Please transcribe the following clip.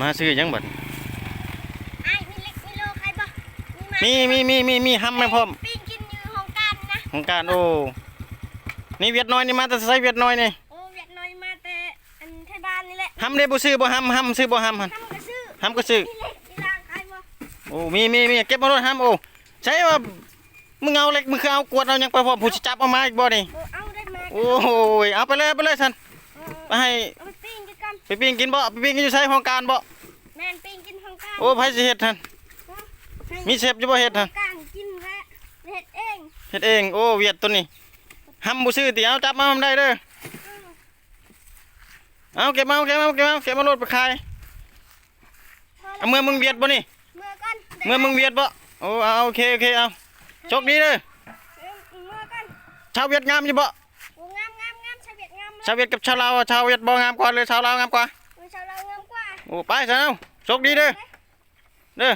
มาซื้อยังบัดไอ้มีเล็กมีโลใครบ่มีห้ำไหมพ่อมปิ้งกินอยู่ห้องการนะของการโอ้นี่เวียดน้อยนี่มาแต่ใส่เวียดน้อยนี่โอ้เวียดน้อยมาแต่อันไทยบ้านนี่แหละห้ำได้บ่ซื้อบ่ห้ำซื้อบ่ห้ำหั่นทำกระซื้อห้ำก็ซื้อมีเล็กมีล่างใครบ่โอ้มีเก็บมาโลดห้ำโอ้ใช่ว่ามึงเอาเล็กมึงคือเอากวดเอายังไปพ่อผู้สิจับเอามาอีกบ่นี่เอาได้มาโอ้ยเอาไปเลยซั่นไปให้เอาไปปิ้งกินกันไปปิ้งกินบ่ไปปิ้งกินอยู่ใส่ห้องการบ่แม่นปิ้งกินห้องการโอ้ไผสิเฮ็ดหั่นมีเชฟอยู่บ่เฮ็ดหั่นการกินและเฮ็ดเอง เฮ็ดเองโอ้เวียดตัวนี้ห้ำบ่ซื้อติเอาจับมาได้เด้อเอาเก็บมาโลดไปขายเอาเมื่อมึงเวียดบ่นี่เมื่อกันเมื่อมึงเวียดบ่โอ้เอาโอเคเอาโชคดีเด้อเมื่อกันชาวเวียดงามอยู่บ่โอ้งามชาวเวียดงามชาวเวียดกับชาวลาวชาวเวียดบ่งามกว่าเลยชาวลาวงามกว่าชาวเรางามกว่าโอ้ไปซะเอาโชคดีเด้อ